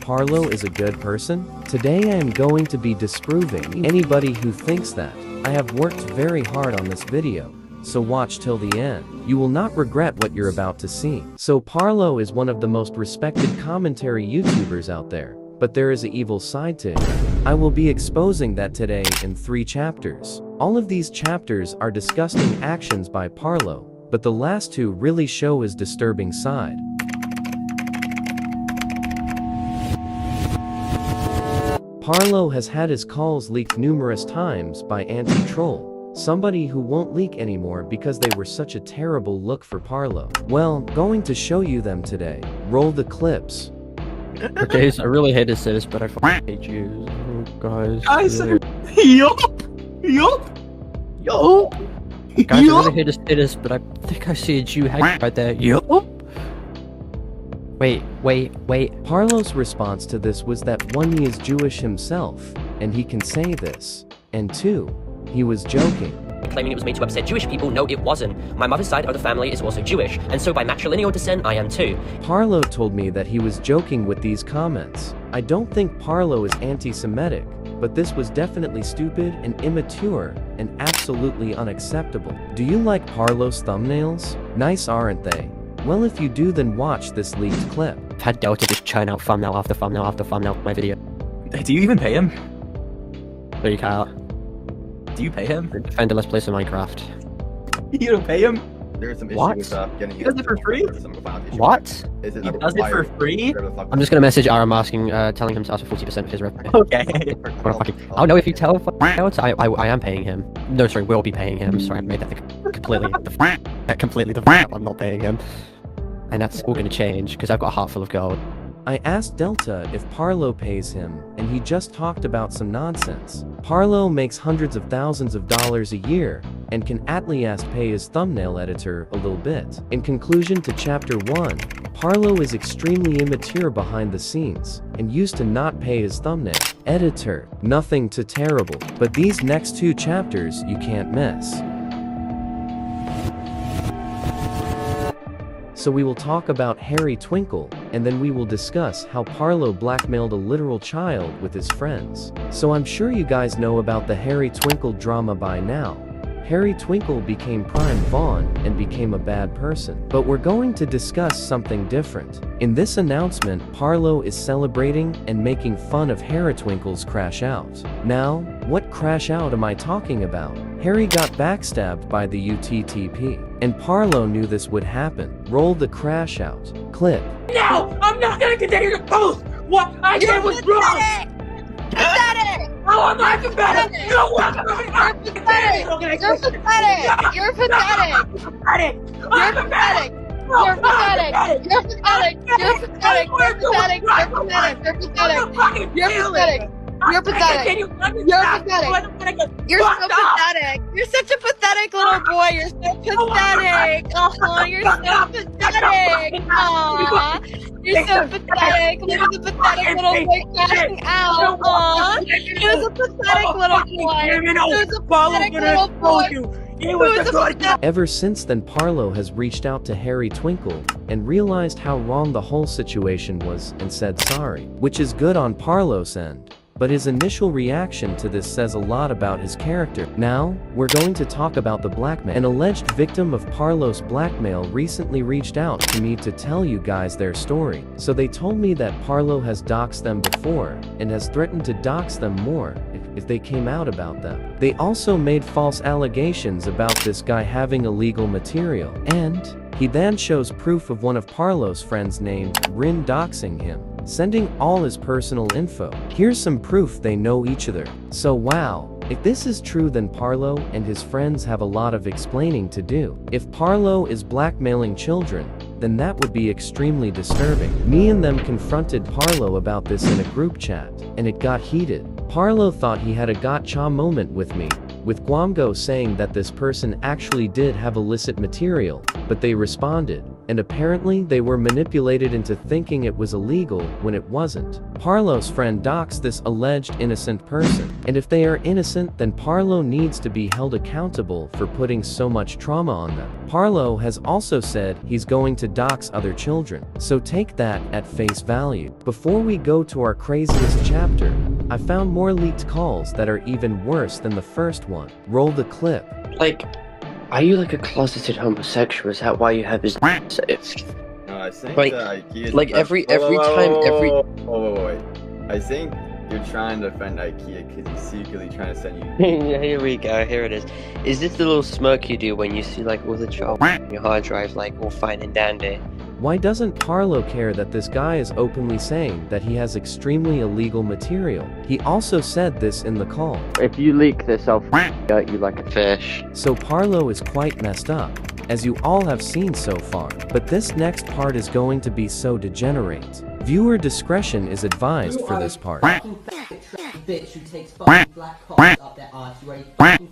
Parlo is a good person? Today I am going to be disproving anybody who thinks that. I have worked very hard on this video, so watch till the end. You will not regret what you're about to see. So Parlo is one of the most respected commentary YouTubers out there, but there is an evil side to him. I will be exposing that today in 3 chapters. All of these chapters are disgusting actions by Parlo, but the last 2 really show his disturbing side. Parlo has had his calls leaked numerous times by anti-troll, somebody who won't leak anymore because they were such a terrible look for Parlo. Well, going to show you them today. Roll the clips. Okay, so I really hate to say this, but I fucking hate you, guys. Yup! Guys, I really hate to say this, but I think I see a Jew hanging right there. Yup! Wait. Parlo's response to this was that 1, he is Jewish himself, and he can say this, and 2, he was joking. Claiming it was made to upset Jewish people. No, it wasn't. My mother's side of the family is also Jewish, and so by matrilineal descent, I am too. Parlo told me that he was joking with these comments. I don't think Parlo is anti-Semitic, but this was definitely stupid and immature and absolutely unacceptable. Do you like Parlo's thumbnails? Nice, aren't they? Well, if you do, then watch this leaked clip. I've had Delta just churn out thumbnail after thumbnail after thumbnail for my video. Do you even pay him? There you go. Do you pay him? Defender, let's play some Minecraft. You don't pay him? There's some What? issue with getting He does it for free? What? Is it He does it for free? I'm just gonna message Aram asking, telling him to ask for 40% of his revenue. Okay. Oh no, if you tell else, I am paying him. No, sorry, we'll be paying him. Sorry, I made that completely I'm not paying him. And that's all gonna change, because I've got a heart full of gold. I asked Delta if Parlo pays him, and he just talked about some nonsense. Parlo makes hundreds of thousands of dollars a year, and can at least pay his thumbnail editor a little bit. In conclusion to chapter 1, Parlo is extremely immature behind the scenes, and used to not pay his thumbnail editor. Nothing too terrible, but these next 2 chapters you can't miss. So we will talk about Harry Twinkle, and then we will discuss how Parlo blackmailed a literal child with his friends. So I'm sure you guys know about the Harry Twinkle drama by now. Harry Twinkle became Prime Vaughn and became a bad person. But we're going to discuss something different. In this announcement, Parlo is celebrating and making fun of Harry Twinkle's crash out. Now, what crash out am I talking about? Harry got backstabbed by the UTTP, and Parlo knew this would happen. Roll the crash out clip. No, I'm not gonna continue to post what I did was wrong. Pathetic! Oh, I'm not pathetic. You know what? You're pathetic! You're pathetic! You're pathetic! You're pathetic! You're pathetic! You're pathetic! You're pathetic! You're pathetic! You're pathetic! You're pathetic! You're pathetic! You're pathetic! You're pathetic! You're so pathetic! You're such a pathetic little boy! You're so pathetic! Oh, you're so pathetic! Aw, you're so pathetic! Look at the pathetic little boy crashing out! Aw, he was a pathetic little boy! He was a pathetic little boy! Ever since then, Parlo has reached out to Harry Twinkle and realized how wrong the whole situation was and said sorry, which is good on Parlo's end. But his initial reaction to this says a lot about his character. Now, we're going to talk about the blackmail. An alleged victim of Parlo's blackmail recently reached out to me to tell you guys their story. So they told me that Parlo has doxed them before, and has threatened to dox them more if they came out about them. They also made false allegations about this guy having illegal material, and he then shows proof of one of Parlo's friends named Rin doxing him, sending all his personal info. Here's some proof they know each other. So wow, if this is true, then Parlo and his friends have a lot of explaining to do. If Parlo is blackmailing children, then that would be extremely disturbing. Me and them confronted Parlo about this in a group chat, and it got heated. Parlo thought he had a gotcha moment with me, with Guamgo saying that this person actually did have illicit material, but they responded, and apparently they were manipulated into thinking it was illegal when it wasn't. Parlo's friend docks this alleged innocent person, and if they are innocent, then Parlo needs to be held accountable for putting so much trauma on them. Parlo has also said he's going to dox other children, so take that at face value. Before we go to our craziest chapter, I found more leaked calls that are even worse than the first one. Roll the clip. Like, are you like a closeted homosexual? Is that why you have his saved? No, I think Like- IKEA. like every time, every- Wait. I think you're trying to defend IKEA because he's secretly trying to send you. Here we go, here it is. Is this the little smirk you do when you see like all the child on your hard drive, like all fine and dandy? Why doesn't Parlo care that this guy is openly saying that he has extremely illegal material? He also said this in the call. If you leak this, I'll out you like a fish. So Parlo is quite messed up, as you all have seen so far. But this next part is going to be so degenerate. Viewer discretion is advised for this part.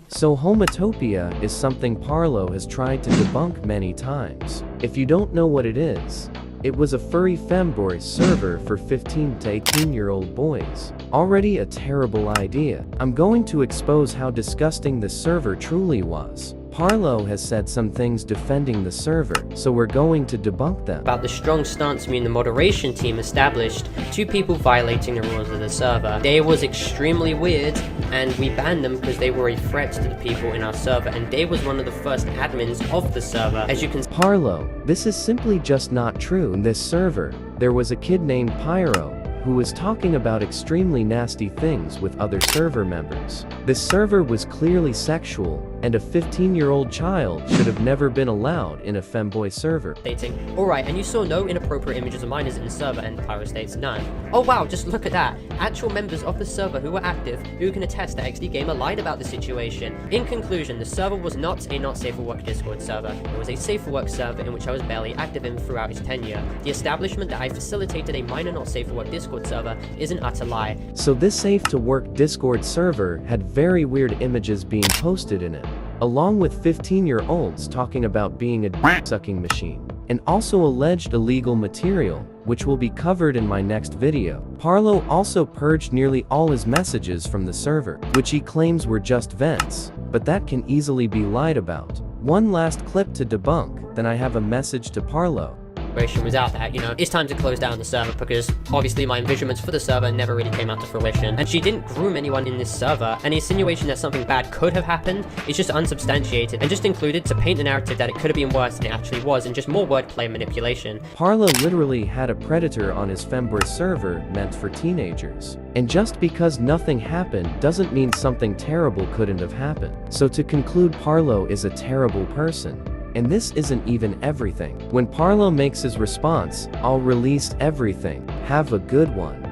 So homotopia is something Parlo has tried to debunk many times. If you don't know what it is, it was a furry femboy server for 15 to 18-year-old boys. Already a terrible idea. I'm going to expose how disgusting this server truly was. Parlo has said some things defending the server, so we're going to debunk them. About the strong stance me and the moderation team established, 2 people violating the rules of the server. They was extremely weird, and we banned them because they were a threat to the people in our server, and they was one of the first admins of the server. As you can Parlo, this is simply just not true. In this server, there was a kid named Pyro, who was talking about extremely nasty things with other server members. This server was clearly sexual, and a 15-year-old child should have never been allowed in a femboy server. stating, alright, and you saw no inappropriate images of minors in the server, and Pyro states none. Oh wow, just look at that. Actual members of the server who were active, who can attest that XD Gamer lied about the situation. In conclusion, the server was not a not safe for work Discord server. It was a safe for work server in which I was barely active in throughout its tenure. The establishment that I facilitated a minor not safe for work Discord server is an utter lie. So this safe to work Discord server had very weird images being posted in it, along with 15-year-olds talking about being a dick-sucking machine, and also alleged illegal material, which will be covered in my next video. Parlo also purged nearly all his messages from the server, which he claims were just vents, but that can easily be lied about. One last clip to debunk, then I have a message to Parlo. Was out that, it's time to close down the server because obviously my envisionments for the server never really came out to fruition. And she didn't groom anyone in this server. Any insinuation that something bad could have happened is just unsubstantiated and just included to paint the narrative that it could have been worse than it actually was, and just more wordplay and manipulation. Parlo literally had a predator on his femboy server meant for teenagers. And just because nothing happened doesn't mean something terrible couldn't have happened. So to conclude, Parlo is a terrible person. And this isn't even everything. When Parlo makes his response, I'll release everything. Have a good one.